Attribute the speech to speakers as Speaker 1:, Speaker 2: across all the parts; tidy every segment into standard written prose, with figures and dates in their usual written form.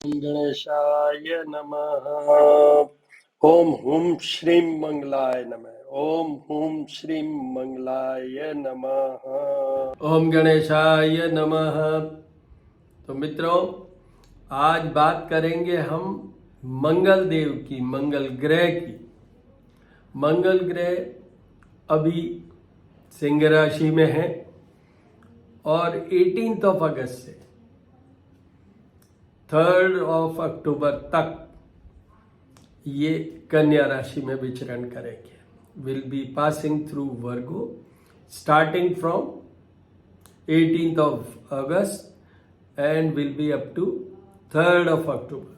Speaker 1: गणेशाय नमः। ओम हुम श्रीं मंगलाय नमः। ओम हुम श्रीं मंगलाय नमः। ओम गणेशाय नमः। तो मित्रों, आज बात करेंगे हम मंगल देव की, मंगल ग्रह की। मंगल ग्रह अभी सिंह राशि में है और 18 अगस्त से 3 अक्टूबर तक ये कन्या राशि में विचरण करेंगे। Will be passing through Virgo starting from 18 August and will be up to 3 October.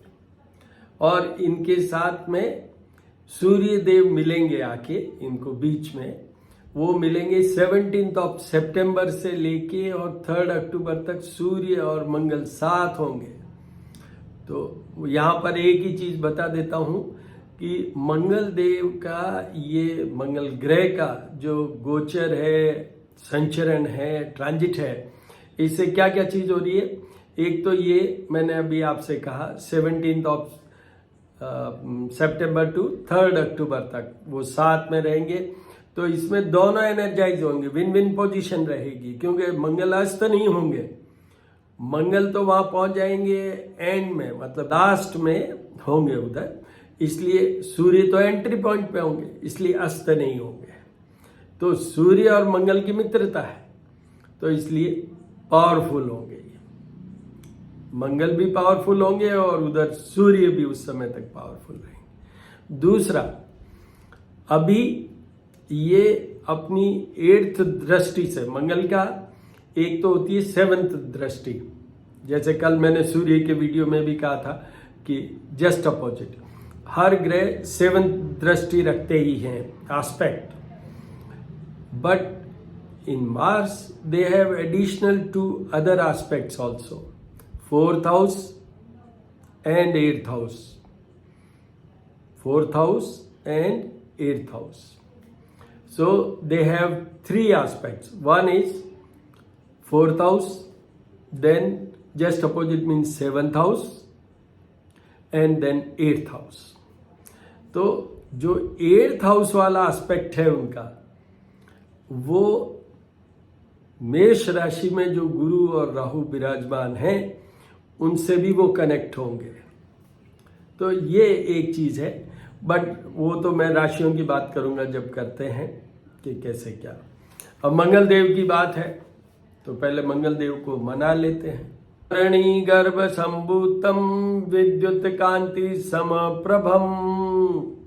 Speaker 1: और इनके साथ में सूर्य देव मिलेंगे आके, इनको बीच में वो मिलेंगे 17 सितंबर से लेके और 3 अक्टूबर तक सूर्य और मंगल साथ होंगे। तो यहाँ पर एक ही चीज बता देता हूँ कि मंगल देव का, ये मंगल ग्रह का जो गोचर है, संचरण है, ट्रांजिट है, इससे क्या क्या चीज हो रही है। एक तो ये मैंने अभी आपसे कहा 17 सितंबर टू 3 अक्टूबर तक वो साथ में रहेंगे। तो इसमें दोनों एनर्जाइज होंगे, विन विन पोजीशन रहेगी, क्योंकि मंगल अस्त नहीं होंगे। मंगल तो वहां पहुंच जाएंगे एंड में, मतलब लास्ट में होंगे उधर, इसलिए सूर्य तो एंट्री पॉइंट पे होंगे, इसलिए अस्त नहीं होंगे। तो सूर्य और मंगल की मित्रता है, तो इसलिए पावरफुल होंगे ये। मंगल भी पावरफुल होंगे और उधर सूर्य भी उस समय तक पावरफुल रहेंगे। दूसरा, अभी ये अपनी 8th दृष्टि से, मंगल का एक तो होती है 7th दृष्टि, जैसे कल मैंने सूर्य के वीडियो में भी कहा था कि जस्ट अपोजिट, हर ग्रह 7th दृष्टि रखते ही हैं, aspect. But in Mars they have additional 2 other aspects also, 4th house and 8th house, 4th house and 8th house. So they have 3 aspects. One is 4th house, then just opposite means 7th house, and then 8th house. तो जो 8th house वाला aspect है उनका, वो मेष राशि में जो गुरु और राहु विराजमान हैं, उनसे भी वो कनेक्ट होंगे। तो ये एक चीज है, बट वो तो मैं राशियों की बात करूंगा जब करते हैं कि कैसे क्या। अब मंगल देव की बात है, तो पहले मंगल देव को मना लेते हैं। रणि गर्भ संभूतम विद्युत कांति समप्रभम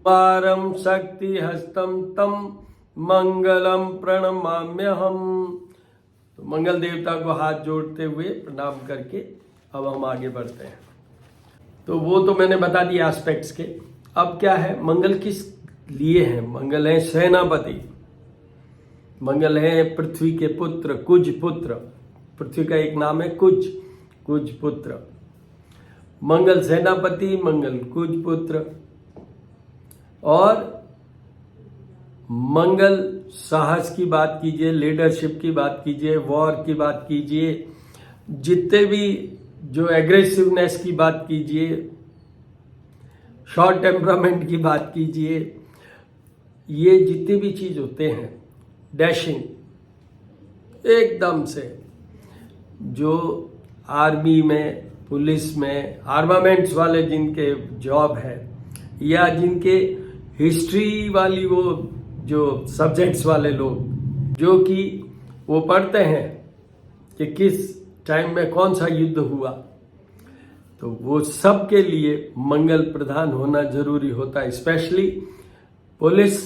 Speaker 1: पारम शक्ति हस्तम तम मंगलम प्रणमाम्यहम। तो मंगल देवता को हाथ जोड़ते हुए प्रणाम करके अब हम आगे बढ़ते हैं। तो वो तो मैंने बता दिया एस्पेक्ट्स के। अब क्या है, मंगल किस लिए है? मंगल है सेनापति, मंगल है पृथ्वी के पुत्र, कुज पुत्र। पृथ्वी का एक नाम है कुज, कुज पुत्र। मंगल सेनापति, मंगल कुज पुत्र। और मंगल साहस की बात कीजिए, लीडरशिप की बात कीजिए, वॉर की बात कीजिए, जितने भी जो एग्रेसिवनेस की बात कीजिए, शॉर्ट टेम्परामेंट की बात कीजिए, ये जितने भी चीज होते हैं, डैशिंग एकदम से, जो आर्मी में, पुलिस में, आर्मामेंट्स वाले जिनके जॉब है, या जिनके हिस्ट्री वाली वो जो सब्जेक्ट्स वाले लोग, जो कि वो पढ़ते हैं कि किस टाइम में कौन सा युद्ध हुआ, तो वो सब के लिए मंगल प्रधान होना जरूरी होता है। स्पेशली पुलिस,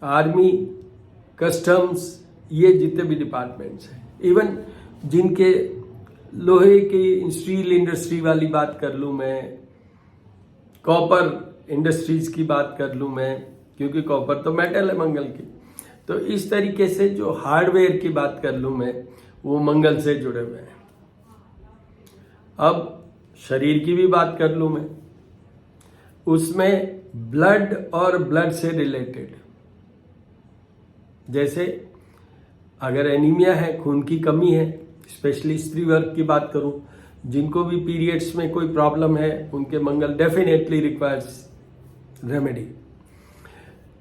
Speaker 1: आर्मी, कस्टम्स, ये जितने भी डिपार्टमेंट्स हैं, इवन जिनके लोहे की स्टील इंडस्ट्री वाली बात कर लूँ मैं, कॉपर इंडस्ट्रीज की बात कर लूँ मैं, क्योंकि कॉपर तो मेटल है मंगल की। तो इस तरीके से जो हार्डवेयर की बात कर लूँ मैं, वो मंगल से जुड़े हुए हैं। अब शरीर की भी बात कर लूँ मैं, उसमें ब्लड और ब्लड से रिलेटेड, जैसे अगर एनीमिया है, खून की कमी है, स्पेशली स्त्री वर्ग की बात करूं जिनको भी पीरियड्स में कोई प्रॉब्लम है उनके मंगल डेफिनेटली रिक्वायर्स रेमेडी।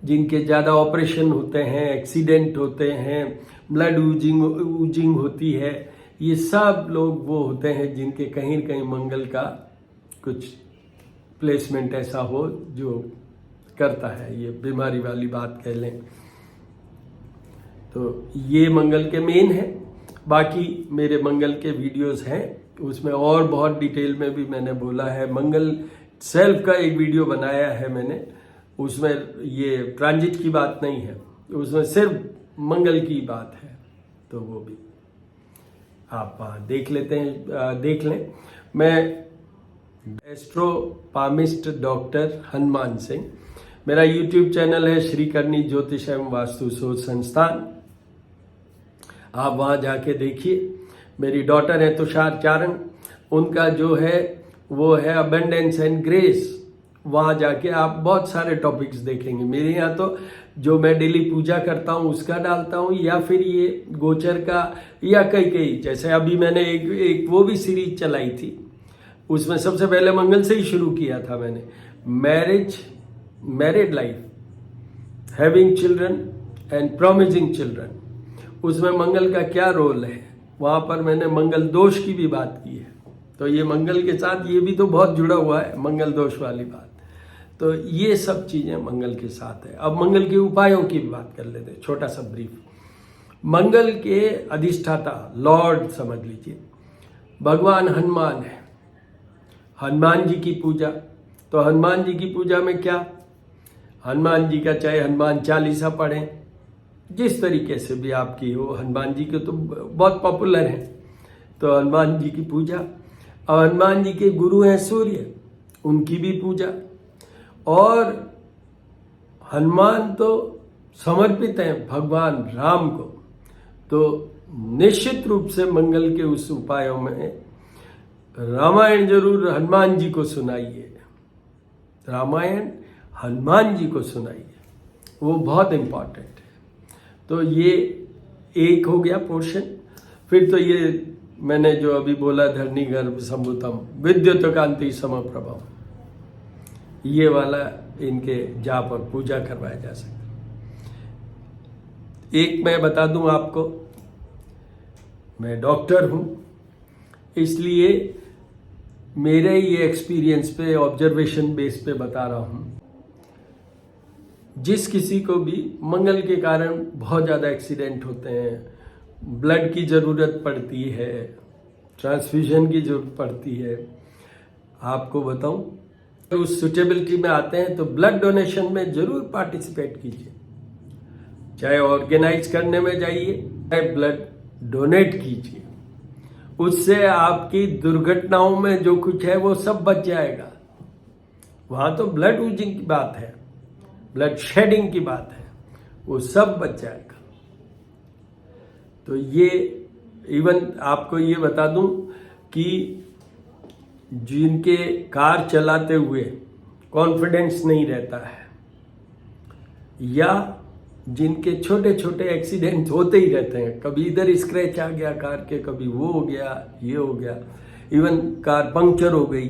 Speaker 1: जिनके ज़्यादा ऑपरेशन होते हैं, एक्सीडेंट होते हैं, ब्लड ऊजिंग होती है, ये सब लोग वो होते हैं जिनके कहीं न कहीं मंगल का कुछ प्लेसमेंट ऐसा हो जो करता है, ये बीमारी वाली बात कह लें। तो ये मंगल के मेन है। बाकी मेरे मंगल के वीडियोस हैं, उसमें और बहुत डिटेल में भी मैंने बोला है। मंगल सेल्फ का एक वीडियो बनाया है मैंने, उसमें ये ट्रांजिट की बात नहीं है, उसमें सिर्फ मंगल की बात है, तो वो भी आप देख लें। मैं astro palmist doctor Hanuman Singh, मेरा यूट्यूब चैनल है श्री करनी ज्योतिष एवं वास्तु शोध संस्थान, आप वहाँ जाके देखिए। मेरी डॉटर है तुषार चारण, उनका जो है वो है अबेंडेंस एंड ग्रेस, वहाँ जाके आप बहुत सारे टॉपिक्स देखेंगे। मेरे यहाँ तो जो मैं डेली पूजा करता हूँ उसका डालता हूँ, या फिर ये गोचर का, या कई जैसे अभी मैंने एक वो भी सीरीज चलाई थी, उसमें सबसे पहले मंगल से ही शुरू किया था मैंने। Married life, having children and promising children, उसमें मंगल का क्या रोल है, वहाँ पर मैंने मंगल दोष की भी बात की है। तो ये मंगल के साथ ये भी तो बहुत जुड़ा हुआ है, मंगल दोष वाली बात। तो ये सब चीज़ें मंगल के साथ है। अब मंगल के उपायों की भी बात कर लेते हैं, छोटा सा ब्रीफ। मंगल के अधिष्ठाता लॉर्ड समझ लीजिए भगवान हनुमान है। हनुमान जी की पूजा, तो हनुमान जी की पूजा में क्या, हनुमान जी का चाहे हनुमान चालीसा पढ़ें, जिस तरीके से भी आपकी हो, हनुमान जी के तो बहुत पॉपुलर हैं, तो हनुमान जी की पूजा। और हनुमान जी के गुरु हैं सूर्य, उनकी भी पूजा। और हनुमान तो समर्पित हैं भगवान राम को, तो निश्चित रूप से मंगल के उस उपायों में रामायण जरूर हनुमान जी को सुनाइए, रामायण हनुमान जी को सुनाइए, वो बहुत इम्पॉर्टेंट है। तो ये एक हो गया पोर्शन। फिर तो ये मैंने जो अभी बोला धरणी गर्भ संभुतम विद्युत कांति समप्रभम, ये वाला इनके जाप और पूजा करवाया जा सकता। एक मैं बता दूं आपको, मैं डॉक्टर हूं, इसलिए मेरे ये एक्सपीरियंस पे, ऑब्जर्वेशन बेस पे बता रहा हूं। जिस किसी को भी मंगल के कारण बहुत ज़्यादा एक्सीडेंट होते हैं, ब्लड की ज़रूरत पड़ती है, ट्रांसफ्यूजन की ज़रूरत पड़ती है, आपको बताऊं, उस सुटेबिलिटी में आते हैं तो ब्लड डोनेशन में जरूर पार्टिसिपेट कीजिए। चाहे ऑर्गेनाइज करने में जाइए, चाहे ब्लड डोनेट कीजिए। उससे आपकी दुर्घटनाओं में जो कुछ है वो सब बच जाएगा। वहां तो ब्लड यूजिंग की बात है, ब्लड शेडिंग की बात है, वो सब बच जाएगा। तो ये इवन आपको ये बता दूं कि जिनके कार चलाते हुए कॉन्फिडेंस नहीं रहता है, या जिनके छोटे छोटे एक्सीडेंट होते ही रहते हैं, कभी इधर स्क्रैच आ गया कार के, कभी वो हो गया, ये हो गया, इवन कार पंक्चर हो गई,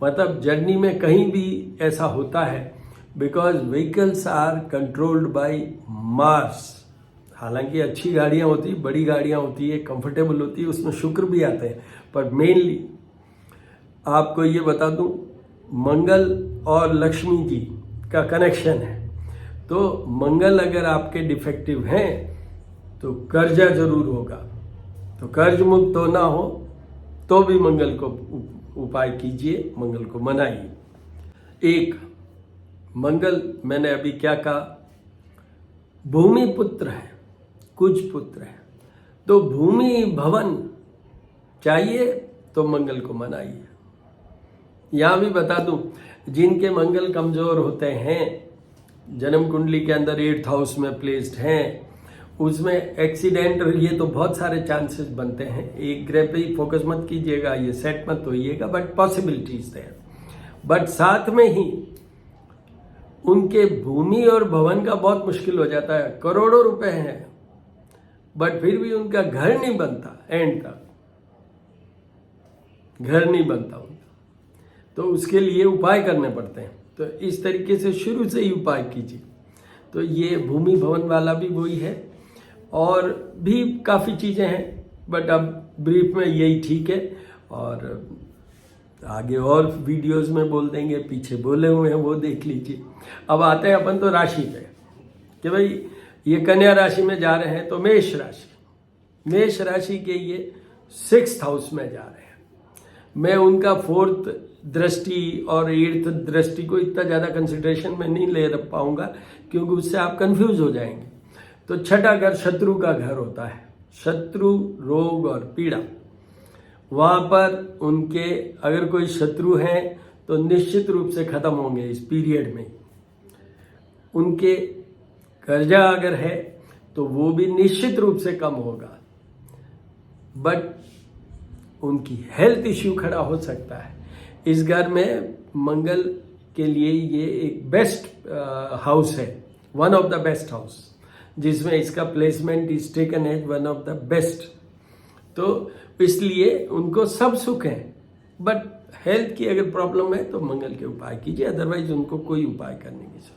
Speaker 1: मतलब जर्नी में कहीं भी ऐसा होता है, because vehicles are controlled by Mars. हालांकि अच्छी गाड़ियां होती, बड़ी गाड़ियां होती है, कंफर्टेबल होती है, उसमें शुक्र भी आते हैं, पर मेनली आपको ये बता दूं, मंगल और लक्ष्मी जी का कनेक्शन है। तो मंगल अगर आपके डिफेक्टिव हैं तो कर्जा जरूर होगा, तो कर्ज मुक्त होना हो तो भी मंगल को उपाय कीजिए, मंगल को मनाइए। एक मंगल, मैंने अभी क्या कहा, भूमि पुत्र है, कुछ पुत्र है, तो भूमि भवन चाहिए तो मंगल को मनाइए। यहां भी बता दूं, जिनके मंगल कमजोर होते हैं, जन्म कुंडली के अंदर 8th हाउस में प्लेस्ड हैं, उसमें एक्सीडेंट, ये तो बहुत सारे चांसेस बनते हैं। एक ग्रह पे ही फोकस मत कीजिएगा, ये सेट मत होइएगा, बट पॉसिबिलिटीज है। बट साथ में ही उनके भूमि और भवन का बहुत मुश्किल हो जाता है, करोड़ों रुपए हैं, बट फिर भी उनका घर नहीं बनता एंड तक। घर नहीं बनता उनका, तो उसके लिए उपाय करने पड़ते हैं। तो इस तरीके से शुरू से ही उपाय कीजिए। तो ये भूमि भवन वाला भी वही है, और भी काफ़ी चीज़ें हैं, बट अब ब्रीफ में यही ठीक है। और आगे और वीडियोस में बोल देंगे, पीछे बोले हुए हैं वो देख लीजिए। अब आते हैं अपन तो राशि पे कि भाई ये कन्या राशि में जा रहे हैं, तो मेष राशि के ये 6th हाउस में जा रहे हैं। मैं उनका 4th दृष्टि और 8th दृष्टि को इतना ज़्यादा कंसिडरेशन में नहीं ले पाऊंगा, क्योंकि उससे आप कंफ्यूज हो जाएंगे। तो छठा घर शत्रु का घर होता है, शत्रु, रोग और पीड़ा। वहाँ पर उनके अगर कोई शत्रु हैं तो निश्चित रूप से खत्म होंगे इस पीरियड में। उनके कर्जा अगर है तो वो भी निश्चित रूप से कम होगा, बट उनकी हेल्थ इश्यू खड़ा हो सकता है। इस घर में मंगल के लिए ये एक बेस्ट हाउस है, one of the best house, जिसमें इसका placement is taken as one of the best. तो इसलिए उनको सब सुख है, बट हेल्थ की अगर प्रॉब्लम है तो मंगल के उपाय कीजिए, अदरवाइज उनको कोई उपाय करने की जरूरत।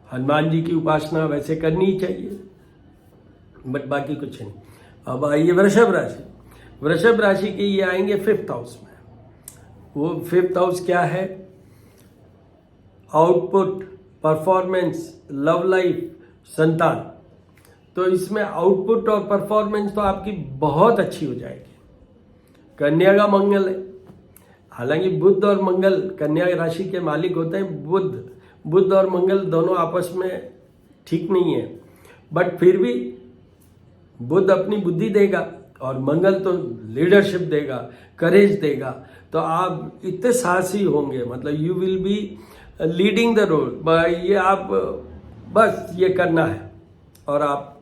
Speaker 1: हनुमान जी की उपासना वैसे करनी ही चाहिए, बट बाकी कुछ नहीं। अब आइए वृषभ राशि के ये आएंगे 5th हाउस में। वो 5th हाउस क्या है? आउटपुट, परफॉर्मेंस, लव लाइफ, संतान। तो इसमें आउटपुट और परफॉर्मेंस तो आपकी बहुत अच्छी हो जाएगी। कन्या का मंगल है, हालांकि बुध और मंगल कन्या राशि के मालिक होते हैं। बुध और मंगल दोनों आपस में ठीक नहीं है, बट फिर भी बुध अपनी बुद्धि देगा और मंगल तो लीडरशिप देगा, करेज देगा। तो आप इतने साहसी होंगे, मतलब you will be leading the role. ये आप बस ये करना है और आप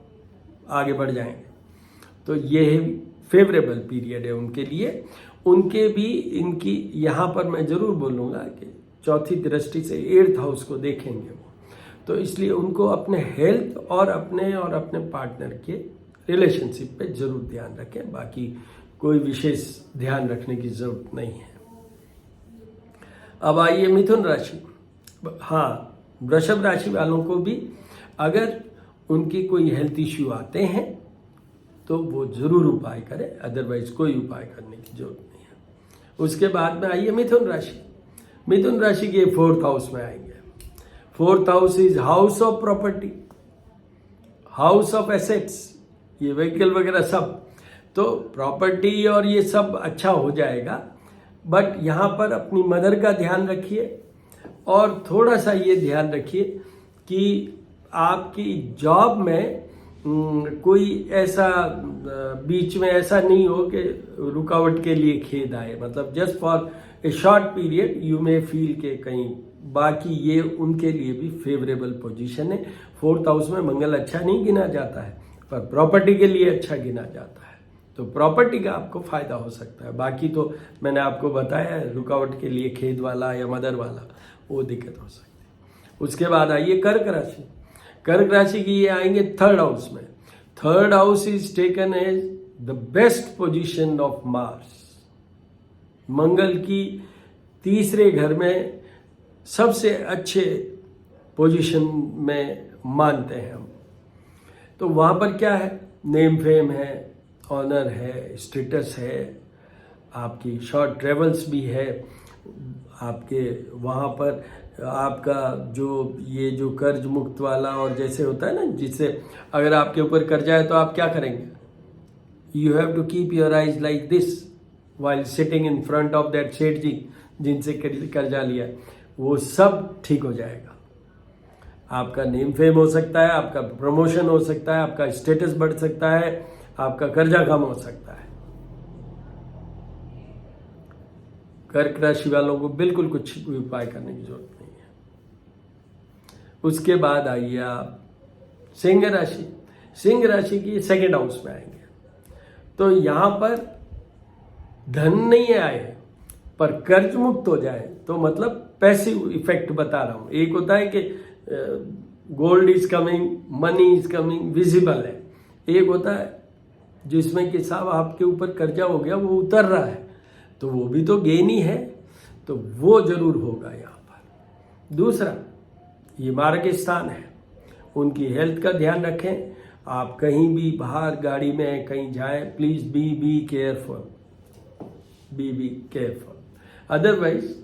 Speaker 1: आगे बढ़ जाएंगे। तो ये फेवरेबल पीरियड है उनके लिए। उनके भी इनकी यहाँ पर मैं जरूर बोलूँगा कि 4थी दृष्टि से 8th हाउस को देखेंगे वो, तो इसलिए उनको अपने हेल्थ और अपने पार्टनर के रिलेशनशिप पे जरूर ध्यान रखें। बाकी कोई विशेष ध्यान रखने की जरूरत नहीं है। अब आइए मिथुन राशि। हाँ, वृषभ राशि वालों को भी अगर उनकी कोई हेल्थ इश्यू आते हैं तो वो जरूर उपाय करें, अदरवाइज कोई उपाय करने की जरूरत नहीं है। उसके बाद में आइए मिथुन राशि के 4th हाउस में आएंगे। 4th house is house of property, house of assets, ये व्हीकल वगैरह सब। तो प्रॉपर्टी और ये सब अच्छा हो जाएगा, बट यहाँ पर अपनी मदर का ध्यान रखिए और थोड़ा सा ये ध्यान रखिए कि आपकी जॉब में कोई ऐसा बीच में ऐसा नहीं हो कि रुकावट के लिए खेद आए। मतलब just for a short period you may feel के कहीं, बाकी ये उनके लिए भी फेवरेबल पोजीशन है। 4th हाउस में मंगल अच्छा नहीं गिना जाता है, पर प्रॉपर्टी के लिए अच्छा गिना जाता है। तो प्रॉपर्टी का आपको फायदा हो सकता है। बाकी तो मैंने आपको बताया, रुकावट के लिए खेद वाला या मदर वाला वो दिक्कत हो सकती है। उसके बाद आइए कर्क राशि की ये आएंगे 3rd हाउस में। 3rd house is taken as the best position of Mars. मंगल की तीसरे घर में सबसे अच्छे पोजीशन में मानते हैं हम। तो वहाँ पर क्या है? नेम फेम है, ऑनर है, स्टेटस है, आपकी शॉर्ट ट्रेवल्स भी है आपके वहाँ पर। आपका जो कर्ज मुक्त वाला, और जैसे होता है ना, जिससे अगर आपके ऊपर कर्जा है तो आप क्या करेंगे? You have to keep your eyes like this while sitting in front of that सेठ जी जिनसे कर्जा लिया, वो सब ठीक हो जाएगा। आपका नेम फेम हो सकता है, आपका प्रमोशन हो सकता है, आपका स्टेटस बढ़ सकता है, आपका कर्जा कम हो सकता है। कर्क राशि वालों को बिल्कुल कुछ उपाय करने की जरूरत नहीं है। उसके बाद आइए आप सिंह राशि की 2nd हाउस में आएंगे। तो यहां पर धन नहीं आए पर कर्ज मुक्त हो जाए, तो मतलब पैसिव इफेक्ट बता रहा हूं। एक होता है कि gold is coming, money is coming, visible है। एक होता है जिसमें कि साहब आपके ऊपर कर्जा हो गया, वो उतर रहा है, तो वो भी तो गेन ही है, तो वो जरूर होगा यहाँ पर। दूसरा, ये मार्ग स्थान है, उनकी हेल्थ का ध्यान रखें। आप कहीं भी बाहर गाड़ी में कहीं जाएं, please be careful, be careful, otherwise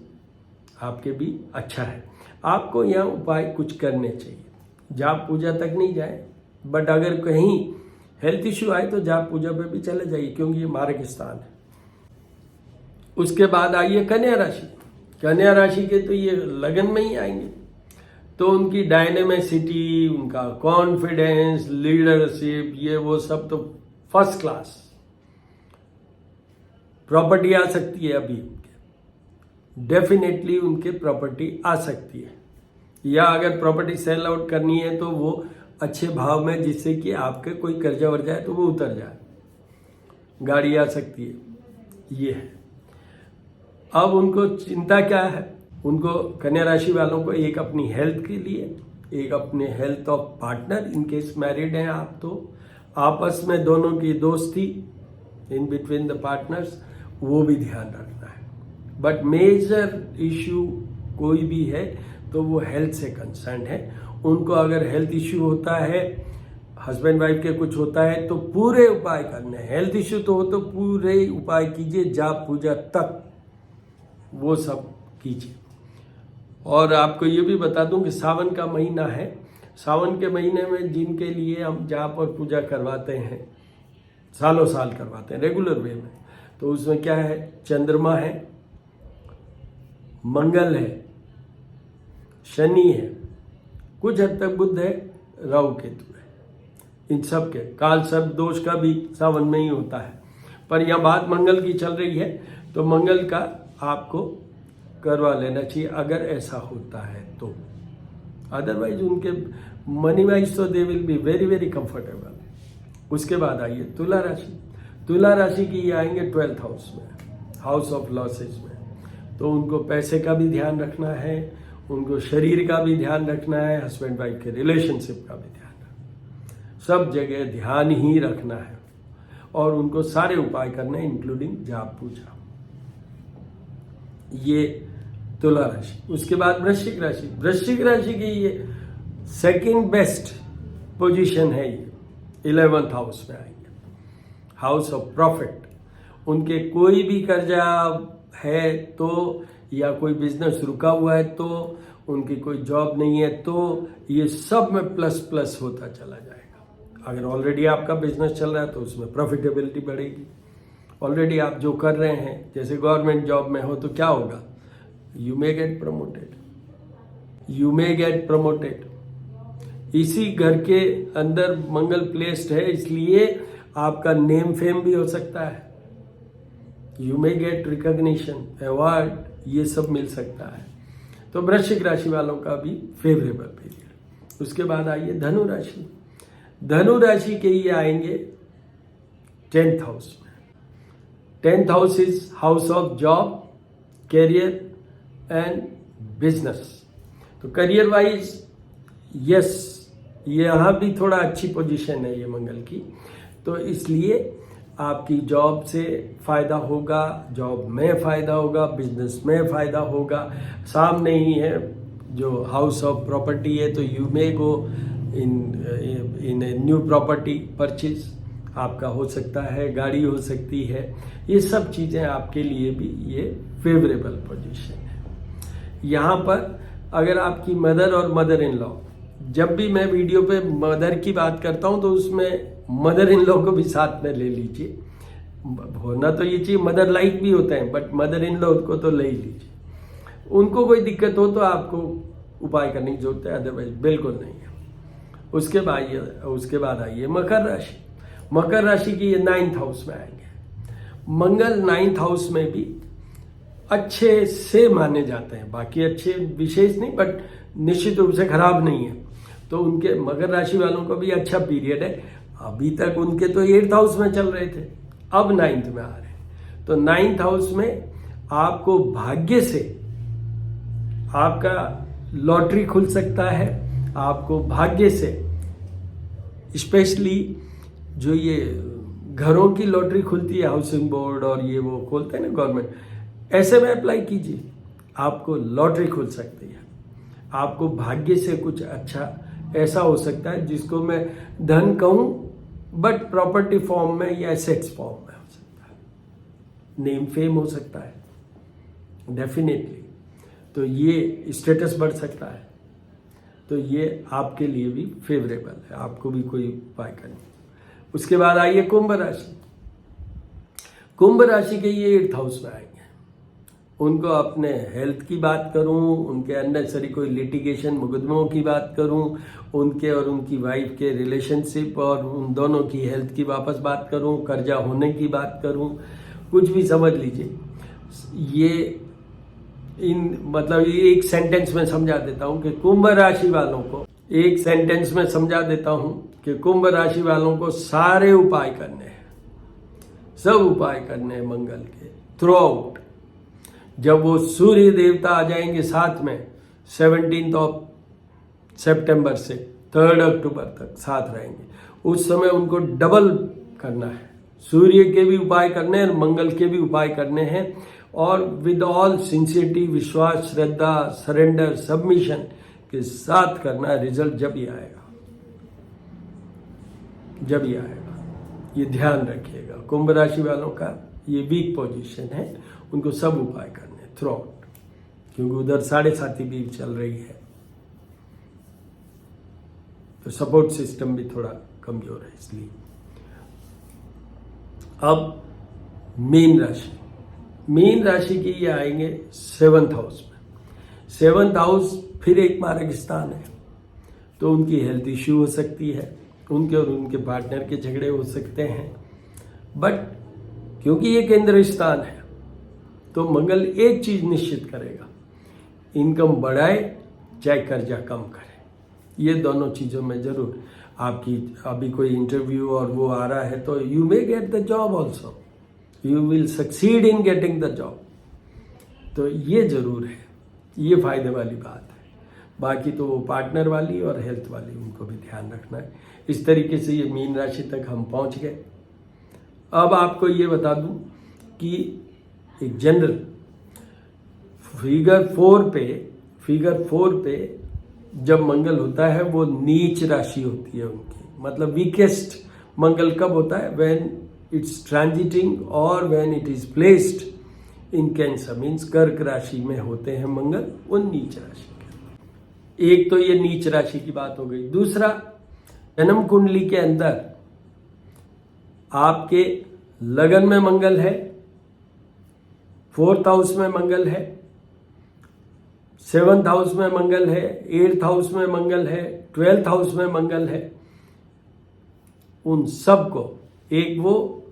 Speaker 1: आपके भी अच्छा है। आपको यहाँ उपाय कुछ करने चाहिए। जाप पूजा तक नहीं जाए, बट अगर कहीं हेल्थ इश्यू आए तो जाप पूजा पे भी चले जाइए, क्योंकि ये मार्ग स्थान है। उसके बाद आइए कन्या राशि। कन्या राशि के तो ये लगन में ही आएंगे, तो उनकी डायनेमिसिटी, उनका कॉन्फिडेंस, लीडरशिप, ये वो सब तो फर्स्ट क्लास। प्रॉपर्टी आ सकती है अभी, डेफिनेटली उनके प्रॉपर्टी आ सकती है, या अगर प्रॉपर्टी सेल आउट करनी है तो वो अच्छे भाव में, जिससे कि आपके कोई कर्जा वर्जा है तो वो उतर जाए। गाड़ी आ सकती है, ये है। अब उनको चिंता क्या है? उनको कन्या राशि वालों को एक अपनी हेल्थ के लिए, एक अपने health of partner, in case married हैं आप तो आपस में दोनों की दोस्ती इन बिटवीन द पार्टनर्स, वो भी ध्यान रखना है। बट मेजर इश्यू कोई भी है तो वो हेल्थ से कंसर्न है। उनको अगर हेल्थ इश्यू होता है, हस्बैंड वाइफ के कुछ होता है, तो पूरे उपाय करने हैं। हेल्थ इश्यू तो हो तो पूरे उपाय कीजिए, जाप पूजा तक वो सब कीजिए। और आपको ये भी बता दूं कि सावन का महीना है। सावन के महीने में जिनके लिए हम जाप और पूजा करवाते हैं, सालों साल करवाते हैं रेगुलर वे में, तो उसमें क्या है? चंद्रमा है, मंगल है, शनि है, कुछ हद तक बुध है, राहु केतु है। इन सब के काल सर्प दोष का भी सावन में ही होता है, पर यह बात मंगल की चल रही है, तो मंगल का आपको करवा लेना चाहिए अगर ऐसा होता है तो। अदरवाइज उनके मनी वाइज तो they will be very very comfortable. उसके बाद आइए तुला राशि। तुला राशि की ये आएंगे 12th हाउस में, हाउस ऑफ लॉसेस में। तो उनको पैसे का भी ध्यान रखना है, उनको शरीर का भी ध्यान रखना है, हस्बैंड वाइफ के रिलेशनशिप का भी ध्यान रखना, सब जगह ध्यान ही रखना है। और उनको सारे उपाय करने हैं, इंक्लूडिंग जाप पूजा। ये तुला राशि। उसके बाद वृश्चिक राशि। वृश्चिक राशि की ये सेकंड बेस्ट पोजीशन है, ये 11th हाउस में आएंगे, हाउस ऑफ प्रॉफिट। उनके कोई भी कर्जा है तो, या कोई बिजनेस रुका हुआ है तो, उनकी कोई जॉब नहीं है तो, ये सब में प्लस प्लस होता चला जाएगा। अगर ऑलरेडी आपका बिजनेस चल रहा है तो उसमें प्रॉफिटेबिलिटी बढ़ेगी। ऑलरेडी आप जो कर रहे हैं, जैसे गवर्नमेंट जॉब में हो तो क्या होगा? You may gate promoted, you may gate promoted. इसी घर के अंदर मंगल प्लेस्ड है, इसलिए आपका नेम फेम भी हो सकता है। You may gate recognition, award, ये सब मिल सकता है। तो वृश्चिक राशि वालों का भी फेवरेबल पीरियड। उसके बाद आइए धनु राशि। धनु राशि के ये आएंगे 10th हाउस में। 10th house is house of job, career and business. तो करियर वाइज यस, ये यहाँ भी थोड़ा अच्छी पोजीशन है ये मंगल की, तो इसलिए आपकी जॉब से फायदा होगा, जॉब में फायदा होगा, बिजनेस में फायदा होगा। सामने ही है जो हाउस ऑफ प्रॉपर्टी है, तो you may go in new property purchase आपका हो सकता है, गाड़ी हो सकती है। ये सब चीज़ें आपके लिए भी ये फेवरेबल पोजीशन है। यहाँ पर अगर आपकी मदर और मदर इन लॉ, जब भी मैं वीडियो पे मदर की बात करता हूँ तो उसमें मदर इन लॉ को भी साथ में ले लीजिए। होना तो ये चाहिए, मदर लाइक भी होते हैं, बट मदर इन लॉ को तो ले ही लीजिए। उनको कोई दिक्कत हो तो आपको उपाय करने की जरूरत है, अदरवाइज बिल्कुल नहीं है। उसके बाद आइए मकर राशि। मकर राशि की ये 9th हाउस में आएंगे। मंगल 9th हाउस में भी अच्छे से माने जाते हैं, बाकी अच्छे विशेष नहीं, बट निश्चित रूप से खराब नहीं है। तो उनके मकर राशि वालों को भी अच्छा पीरियड है। अभी तक उनके तो 8th हाउस में चल रहे थे, अब 9th में आ रहे हैं। तो 9th हाउस में आपको भाग्य से आपका लॉटरी खुल सकता है। आपको भाग्य से स्पेशली जो ये घरों की लॉटरी खुलती है, हाउसिंग बोर्ड और ये वो खोलते हैं ना गवर्नमेंट, ऐसे में अप्लाई कीजिए, आपको लॉटरी खुल सकती है। आपको भाग्य से कुछ अच्छा ऐसा हो सकता है जिसको मैं धन कहूं, बट प्रॉपर्टी फॉर्म में या एसेट्स फॉर्म में हो सकता है, नेम फेम हो सकता है डेफिनेटली। तो ये स्टेटस बढ़ सकता है, तो ये आपके लिए भी फेवरेबल है, आपको भी कोई उपाय करना। उसके बाद आइए कुंभ राशि। कुंभ राशि के ये 8th हाउस में आएंगे। उनको अपने हेल्थ की बात करूं, उनके अननेसेसरी कोई लिटिगेशन मुकदमों की बात करूं, उनके और उनकी वाइफ के रिलेशनशिप और उन दोनों की हेल्थ की वापस बात करूं, कर्जा होने की बात करूं, कुछ भी समझ लीजिए। ये मतलब ये एक सेंटेंस में समझा देता हूं कि कुंभ राशि वालों को, एक सेंटेंस में समझा देता हूं कि कुंभ राशि वालों को सारे उपाय करने हैं, सब उपाय करने हैं मंगल के थ्रू आउट। जब वो सूर्य देवता आ जाएंगे साथ में 17 सितंबर से 3 अक्टूबर तक साथ रहेंगे, उस समय उनको डबल करना है। सूर्य के भी उपाय करने हैं, मंगल के भी उपाय करने हैं, और विद ऑल सिंसियरिटी, विश्वास, श्रद्धा, सरेंडर, सबमिशन के साथ करना है। रिजल्ट जब ही आएगा, जब ही आएगा, ये ध्यान रखिएगा। कुंभ राशि वालों का ये वीक पोजीशन है, उनको सब उपाय करने थ्रू आउट, क्योंकि उधर 7.5 भी चल रही है, तो सपोर्ट सिस्टम भी थोड़ा कमजोर है इसलिए। अब मीन राशि, मीन राशि की ये आएंगे 7th हाउस में। 7th हाउस फिर एक मारक स्थान है, तो उनकी हेल्थ इश्यू हो सकती है, उनके और उनके पार्टनर के झगड़े हो सकते हैं, बट क्योंकि ये केंद्र स्थान है तो मंगल एक चीज निश्चित करेगा, इनकम बढ़ाए चाहे कर्जा कम करे। ये दोनों चीजों में जरूर आपकी, अभी कोई इंटरव्यू और वो आ रहा है तो you may get the job also, you will succeed in getting the job, तो ये जरूर है, ये फायदे वाली बात है। बाकी तो वो पार्टनर वाली और हेल्थ वाली, उनको भी ध्यान रखना है। इस तरीके से ये मीन राशि तक हम पहुंच गए। अब आपको ये बता दूं कि एक जनरल फिगर 4 पे जब मंगल होता है वो नीच राशि होती है उनकी, मतलब वीकेस्ट मंगल कब होता है? व्हेन इट्स ट्रांजिटिंग और when it is placed in cancer, means कर्क राशि में होते हैं मंगल, वो नीच राशि के। एक तो ये नीच राशि की बात हो गई। दूसरा, जन्म कुंडली के अंदर आपके लगन में मंगल है, 4th हाउस में मंगल है, 7th हाउस में मंगल है, 8th हाउस में मंगल है, 12th हाउस में मंगल है। उन सबको, एक वो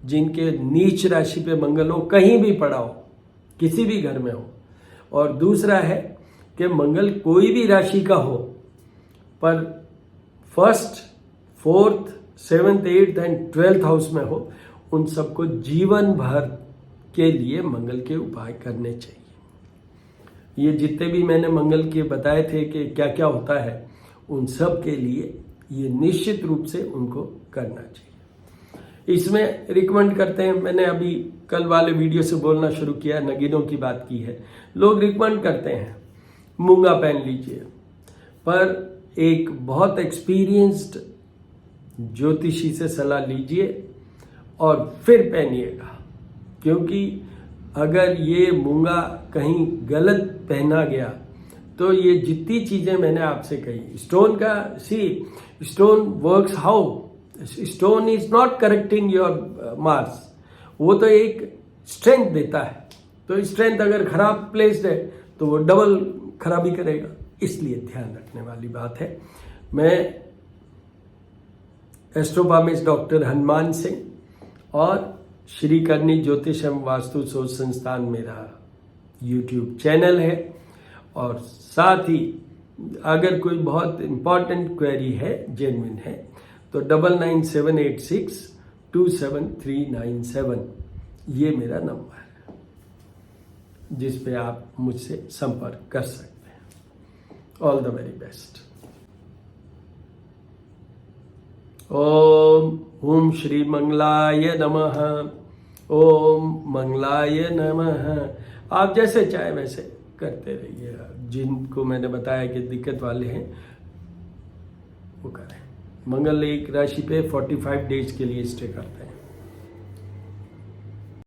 Speaker 1: जिनके नीच राशि पे मंगल हो, कहीं भी पड़ा हो, किसी भी घर में हो, और दूसरा है कि मंगल कोई भी राशि का हो पर 1st, 4th, 7th, 8th and 12th house में हो, उन सबको जीवन भर के लिए मंगल के उपाय करने चाहिए। ये जितने भी मैंने मंगल के बताए थे कि क्या क्या होता है, उन सब के लिए ये निश्चित रूप से उनको करना चाहिए। इसमें रिकमेंड करते हैं, मैंने अभी कल वाले वीडियो से बोलना शुरू किया, नगीनों की बात की है, लोग रिकमेंड करते हैं मूंगा पहन लीजिए, पर एक बहुत एक्सपीरियंस्ड ज्योतिषी से सलाह लीजिए और फिर पहनिएगा, क्योंकि अगर ये मूंगा कहीं गलत पहना गया तो ये जितनी चीजें मैंने आपसे कही, स्टोन का, stone works how, stone is not correcting your marks, वो तो एक स्ट्रेंथ देता है, तो स्ट्रेंथ अगर खराब प्लेस्ड है तो वो डबल खराबी करेगा, इसलिए ध्यान रखने वाली बात है। मैं एस्ट्रोपामिस्ट डॉक्टर हनुमान सिंह और श्री करनी ज्योतिष एवं वास्तु शोध संस्थान मेरा YouTube चैनल है, और साथ ही अगर कोई बहुत इंपॉर्टेंट क्वेरी है, जेन्युइन है, तो 9978627397 ये मेरा नंबर है, जिस पे आप मुझसे संपर्क कर सकते हैं। All the very best. ओम श्री मंगलाय नमः, ओम मंगलाय नमः। आप जैसे चाहे वैसे करते रहिए। जिनको मैंने बताया कि दिक्कत वाले हैं वो करें। मंगल एक राशि पे 45 डेज के लिए स्टे करते हैं।